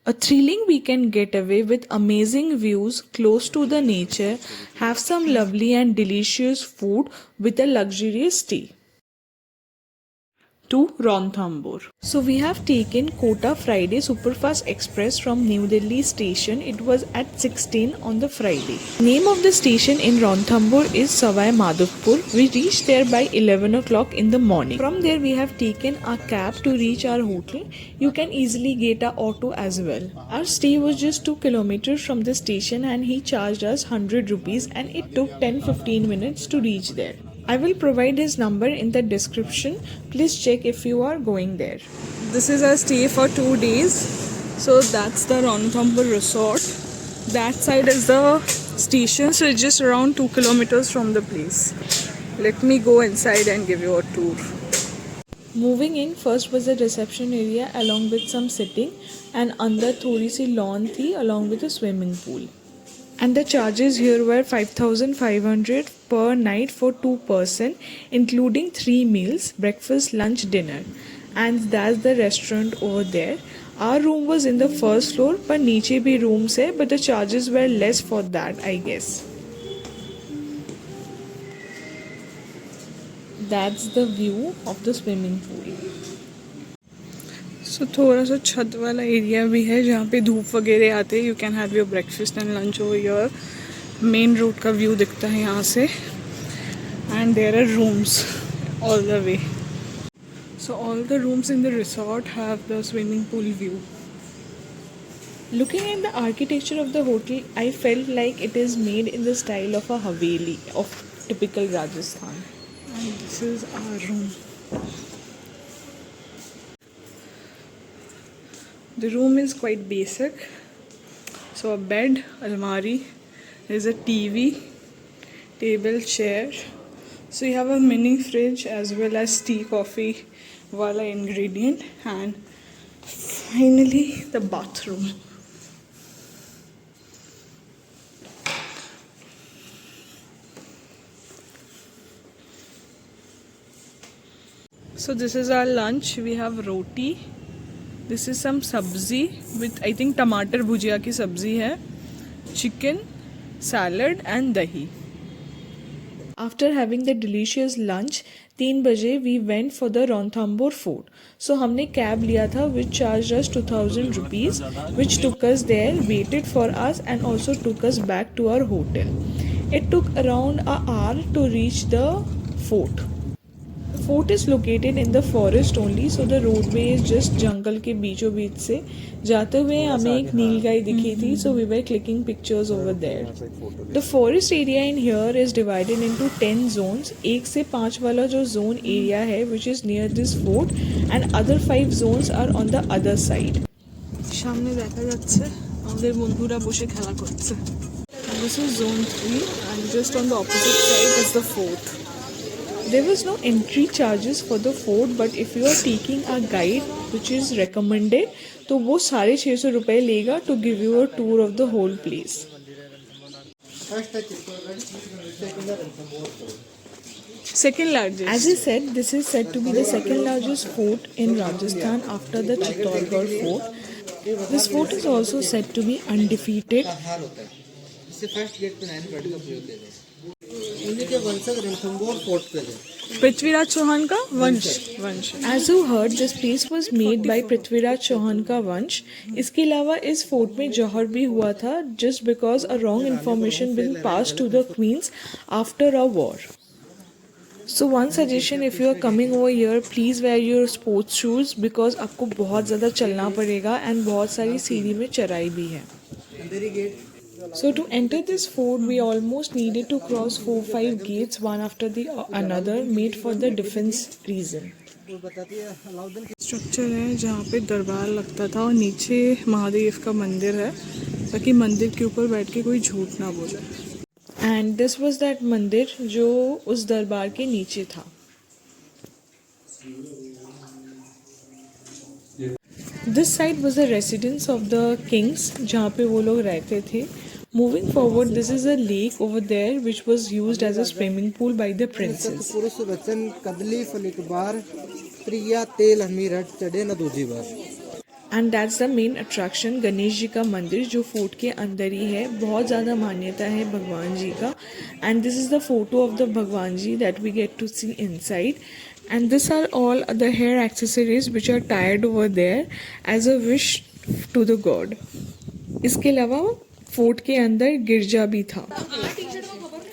A thrilling weekend getaway with amazing views close to the nature, have some lovely and delicious food with a luxurious stay. To Ranthambore. So we have taken Kota Friday Superfast Express from New Delhi station. It was at 16 on the Friday. Name of the station in Ranthambore is Savai Madhavpur. We reached there by 11 o'clock in the morning. From there we have taken a cab to reach our hotel. You can easily get a auto as well. Our stay was just 2 kilometers from the station and he charged us 100 rupees and it took 10-15 minutes to reach there. I will provide his number in the description. Please check if you are going there. This is our stay for 2 days. So that's the Ranthambore resort. That side is the station. So it's just around 2 kilometers from the place. Let me go inside and give you a tour. Moving in, first was the reception area along with some sitting and under थोड़ी सी lawn थी along with a swimming pool. And the charges here were 5,500 per night for 2 person, including 3 meals, breakfast, lunch, dinner. And that's the restaurant over there. Our room was in the first floor, but नीचे भी rooms है, but the charges were less for that, I guess. That's the view of the swimming pool. So थोड़ा सा छत वाला area भी है जहाँ पे धूप वगैरह आते हैं. You can have your breakfast and lunch over here. Main road का व्यू दिखता है यहाँ से and there are rooms all the way. So all the rooms in the resort have the swimming pool view. Looking at the architecture of the hotel, I felt like it is made in the style of a Haveli of typical Rajasthan. And this is our room. The room is quite basic. So a bed, almari, there's a TV, table, chair. So you have a mini fridge as well as tea, coffee, wala ingredient, and finally the bathroom. So this is our lunch. We have roti. This is some sabzi with I think टमाटर भुजिया की सब्जी है, chicken, salad and dahi. After having the delicious lunch, 3 बजे we went for the Ranthambore fort. So हमने cab लिया था which charged us 2,000 rupees, which took us there, waited for us and also took us back to our hotel. It took around an hour to reach the fort. The fort is located in the forest only, so the roadway is just jungle के बीचों बीच से जाते हुए हमें एक नीलगाय दिखी थी, so we were clicking pictures over there. The forest area in here is divided into 10 zones. 1 से 5 वाला जो zone area है which is near this fort and other 5 zones are on the other side. সামনে দেখা যাচ্ছে আমাদের বন্ধুরা বসে খেলা করছে. This is zone 3 and just on the opposite side is the fort. There was no entry charges for the fort, but if you are taking a guide which is recommended, तो वो 650 रुपए लेगा to give you a tour of the whole place. Second largest. As I said, this is said to be the second largest fort in Rajasthan after the Chittorgarh fort. This fort is also said to be undefeated. Prithviraj Chauhan का वंश. As you heard, this place was made by Prithviraj Chauhan का वंश. इसके अलावा इस fort में जौहर भी हुआ था just because a wrong information been passed to the queens after a war. So one suggestion, if you are coming over here, please wear your sports shoes because आपको बहुत ज़्यादा चलना पड़ेगा and बहुत सारी सीढ़ी में चढ़ाई भी है. So to enter this fort, we almost needed to cross 4-5 gates, one after the another, made for the defense reason. Structure है जहाँ पे दरबार लगता था और नीचे महादेव का मंदिर है ताकि मंदिर के ऊपर बैठ के कोई झूठ ना बोले. And this was that मंदिर जो उस दरबार के नीचे था. This side was the residence of the kings जहाँ पे वो लोग रहते थे. Moving forward, this is a lake over there which was used as a swimming pool by the princes. And that's the main attraction, Ganesh ji का मंदिर जो fort के अंदर ही है। बहुत ज़्यादा मान्यता है भगवान जी का। And this is the photo of the Bhagwan ji that we get to see inside. And this are all the hair accessories which are टायर्ड over there as a wish to the god. इसके अलावा फोर्ट के अंदर गिरजा भी था।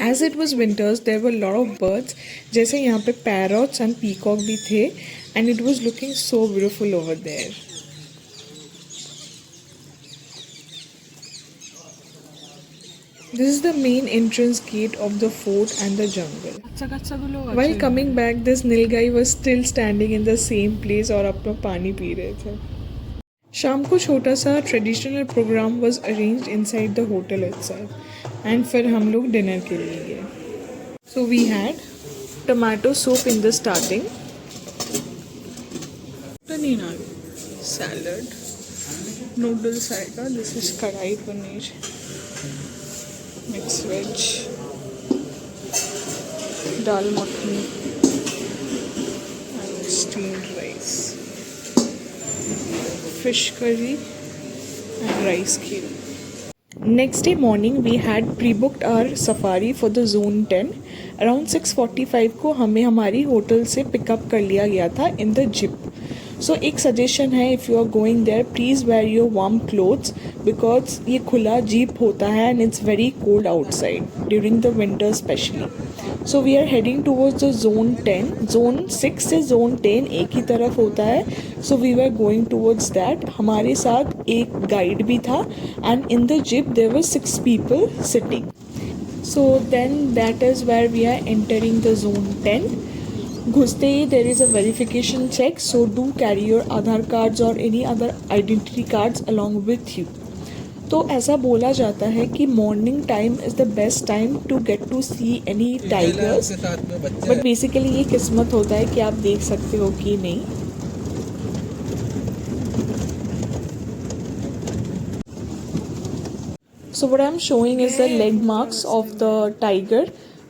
As it was winters there were lot of birds, जैसे यहाँ पे पैरॉट्स एंड पीकॉक भी थे। And it was looking so beautiful over there. This is the main entrance gate of the fort and the jungle. While coming back, this Nilgai was still standing in the same place और अपना पानी P रहे थे। शाम को छोटा सा traditional programme was arranged inside the hotel itself and फिर हम लोग डिनर के लिए गए। So we had tomato soup in the starting, panina salad, noodles आएगा, this is kadhai paneer, mix veg, dal makhani and steamed rice, fish curry and rice kheer. Next day morning we had pre-booked our safari for the zone 10. Around 6:45 को हमें हमारी hotel से pickup कर लिया गया था in the jeep. सो एक सजेशन है, if you are going there please wear your warm clothes because ये खुला जीप होता है and it's very cold outside during the winter specially. So we are heading towards the zone 10। Zone 6 से zone 10 एक ही तरफ होता है। So we were going towards that. हमारे साथ एक गाइड भी था and in the jeep there were 6 people sitting. So then that is where we are entering the zone 10। घुसते ही there is a verification check, so do carry your Aadhaar cards or any other identity cards along with you. तो ऐसा बोला जाता है कि morning time is the best time to get to see any tigers, but basically ये किस्मत होता है कि आप देख सकते हो कि नहीं। So what I'm showing is the leg marks of the tiger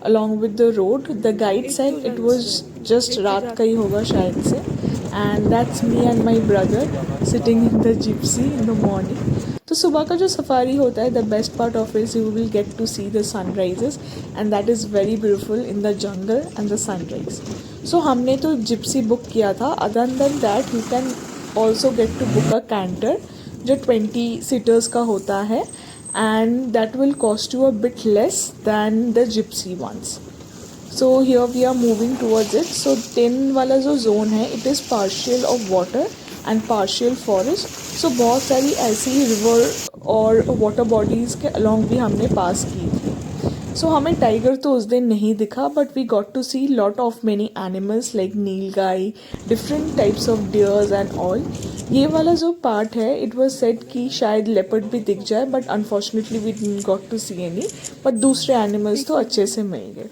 along with the road. The guide said it was just रात का ही होगा शायद से, and that's me and my brother sitting in the gypsy in the morning. तो सुबह का जो safari होता है, the best part of it is you will get to see the sunrises and that is very beautiful in the jungle and the sunrise. So हमने तो gypsy book किया था। Other than that you can also get to book a canter जो 20 seaters का होता है and that will cost you a bit less than the gypsy ones. So here we are moving towards it. So 10 वाला जो zone है it is partial of water and partial forest. So बहुत सारी ऐसी river और water bodies के along भी हमने पास की थी। So हमें टाइगर तो उस दिन नहीं दिखा, but we got to see lot of many animals like nilgai, different types of deers and all. ये वाला जो पार्ट है इट वाज सेड कि शायद लेपर्ड भी दिख जाए, but unfortunately we didn't got to see any, but दूसरे एनिमल्स तो अच्छे से मिल गए।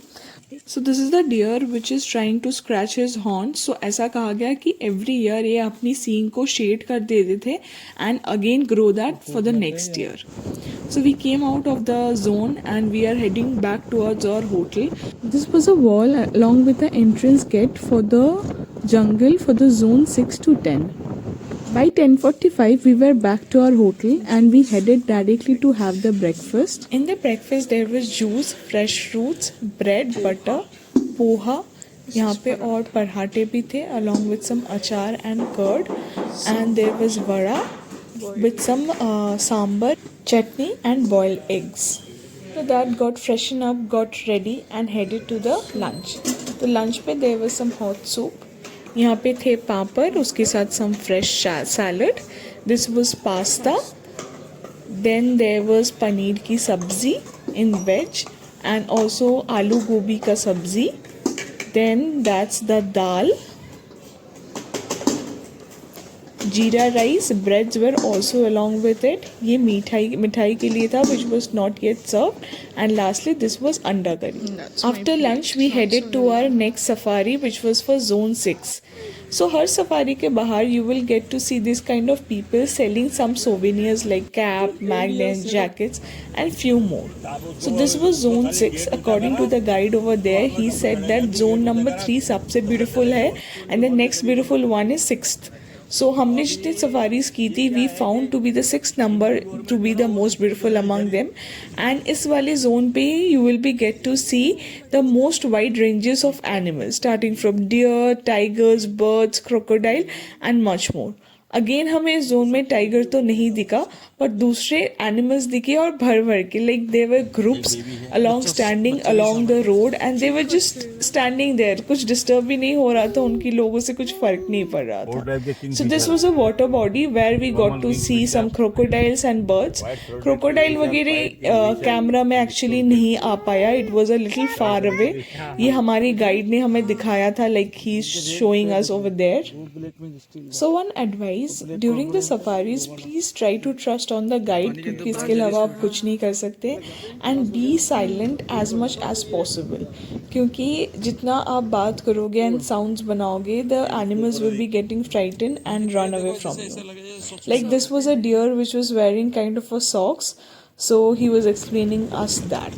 So this is the deer which is trying to scratch his horns. So ऐसा कहा गया कि एवरी ईयर ये अपनी सींग को शेड कर देते थे and again grow that for the next year. So we came out of the zone and we are heading back towards our hotel. This was a wall along with the entrance gate for the jungle for the zone 6 to 10. By 10:45 we were back to our hotel and we headed directly to have the breakfast. In the breakfast there was juice, fresh fruits, bread, butter, poha. यहाँ पे और पराठे भी थे along with some achar and curd, and there was vada with some sambar, chutney and boiled eggs. So that got freshened up, got ready and headed to the lunch. तो lunch पे there was some hot soup. यहाँ पे थे पापड़, उसके साथ some fresh salad. This was pasta. Then there was paneer की सब्जी in veg and also आलू गोभी का सब्जी. Then that's the dal. जीरा rice, breads were also along with it. ये मिठाई के लिए था which was not yet served, and lastly this was अंडा करी. After lunch we headed to our next safari which was for zone 6. So her safari के बाहर you will get to see this kind of people selling some souvenirs like cap, magnets, jackets and few more. So this was zone 6. According to the guide over there, he said that zone number 3 सबसे beautiful है and the next beautiful one is 6th. सो हमने जितने safaris की थी we found to be the 6th number to be the most beautiful among them and इस वाले zone पे you will be get to see the most wide ranges of animals starting from deer, tigers, birds, crocodile and much more. Again हमें इस zone में tiger तो नहीं दिखा पर दूसरे एनिमल्स दिखे और भर भर के like they were groups along standing along the road and they were just standing there. कुछ डिस्टर्ब भी नहीं हो रहा था, उनकी लोगों से कुछ फर्क नहीं पड़ रहा था. So this was a water body where we got to see some crocodiles and birds. Crocodile वगैरह कैमरा में एक्चुअली नहीं आ पाया, it was a little far away. ये हमारी गाइड ने हमें दिखाया था like he is showing us over there. So one advice during the safaris please try to trust on the guide क्योंकि इसके अलावा आप कुछ नहीं कर सकते. And B silent as much as possible क्योंकि जितना आप बात करोगे एंड साउंड्स बनाओगे the animals will be getting frighten and run away from you. Like this was a deer which was wearing kind of a socks, so he was explaining us that.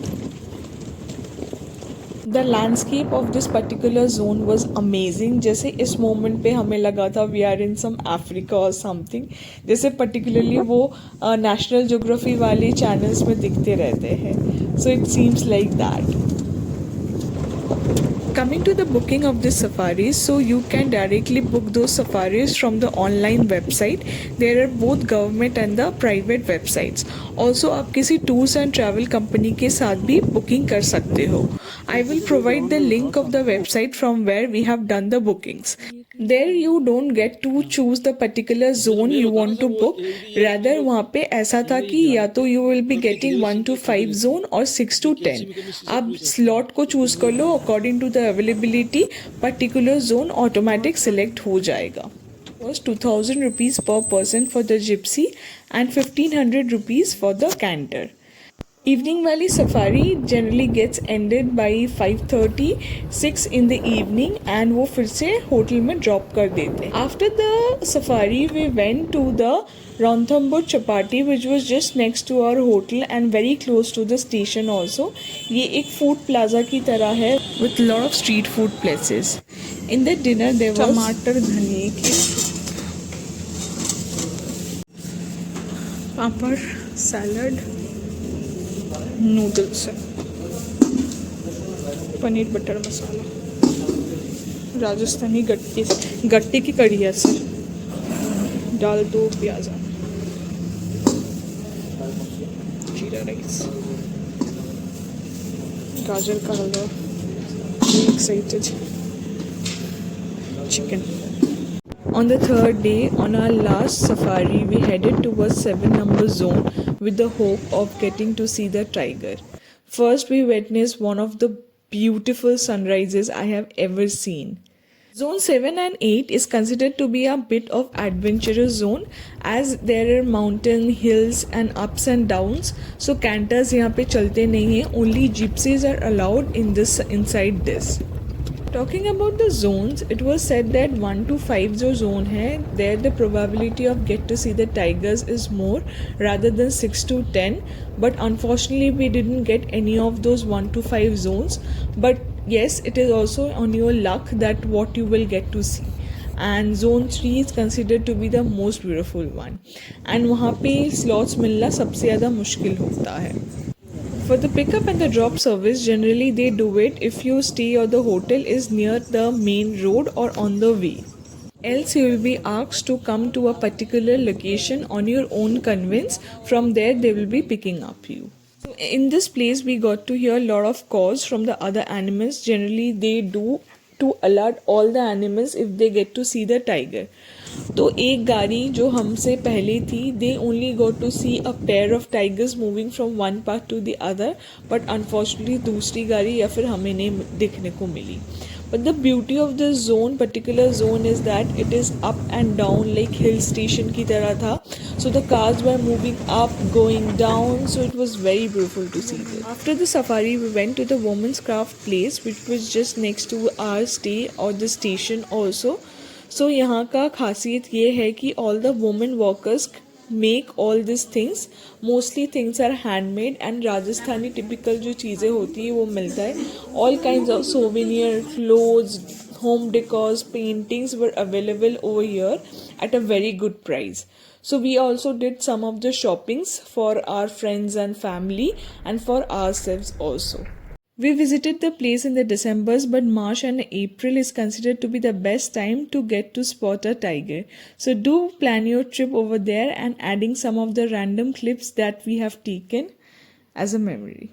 The landscape of this particular zone was amazing. जैसे इस moment पे हमें लगा था we are in some Africa और something. जैसे particularly वो national geography वाले चैनल्स में दिखते रहते हैं. So it seems like that. Coming to the booking of this safaris, so you can directly book those safaris from the online website. There are both government and the private websites. Also आप किसी tours and travel company के साथ भी booking कर सकते हो. I will provide the link of the website from where we have done the bookings. There you don't get to choose the particular zone you want to book. Rather वहाँ पे ऐसा था कि या तो you will be getting 1 to 5 zone और 6 to 10. आप slot को choose कर लो according to the availability. Particular zone automatic select हो जाएगा. Was 2000 rupees per person for the gypsy and 1500 rupees for the canter. Evening Valley Safari generally gets ended by 5:30, 6 in the evening and वो फिर से hotel में drop कर देते हैं. After the safari we went to the Ranthambore Chapati which was just next to our hotel and very close to the station also. ये एक food plaza की तरह है with lot of street food places. In the dinner there was टमाटर धनिए की पापड़, salad, noodles है, paneer butter मसाला, राजस्थानी गट्टे की कढ़ी है सर, दाल दो प्याज़ा, जीरा rice, gajar ka halwa, excited, chicken. On the third day, on our last safari, we headed towards 7 number zone with the hope of getting to see the tiger. First, we witnessed one of the beautiful sunrises I have ever seen. Zone 7 and 8 is considered to be a bit of adventurous zone as there are mountain, hills and ups and downs. So canters यहाँ पे चलते नहीं हैं. Only gypsies are allowed in this inside this. Talking about the zones, it was said that 1 to 5 जो zone है, there the probability of get to see the tigers is more rather than 6 to 10. But unfortunately, we didn't get any of those 1 to 5 zones. But yes, it is also on your luck that what you will get to see. And zone 3 is considered to be the most beautiful one. And वहाँ पे slots मिलना सबसे ज़्यादा मुश्किल होता है. For the pickup and the drop service, generally they do it if your stay or the hotel is near the main road or on the way. Else you will be asked to come to a particular location on your own convenience. From there they will be picking up you. So in this place we got to hear a lot of calls from the other animals. Generally they do to alert all the animals if they get to see the tiger. तो एक गाड़ी जो हमसे पहले थी they only got to see a pair of tigers moving from one part to the other, but unfortunately दूसरी गाड़ी या फिर हमें नहीं दिखने को मिली. But the beauty of this zone, particular zone, is that it is up and down like hill station की तरह था. So the cars were moving up, going down. So it was very beautiful to see this. After the safari, we went to the women's craft place, which was just next to our stay or the station also. So यहाँ का खासियत ये है कि all the women workers make all these things. Mostly things are handmade and Rajasthani typical जो चीज़ें होती है वो मिलता है. All kinds of souvenir, clothes, home decors, paintings were available over here at a very good price. So we also did some of the shoppings for our friends and family and for ourselves also. We visited the place in the Decembers, but March and April is considered to be the best time to get to spot a tiger. So do plan your trip over there and adding some of the random clips that we have taken as a memory.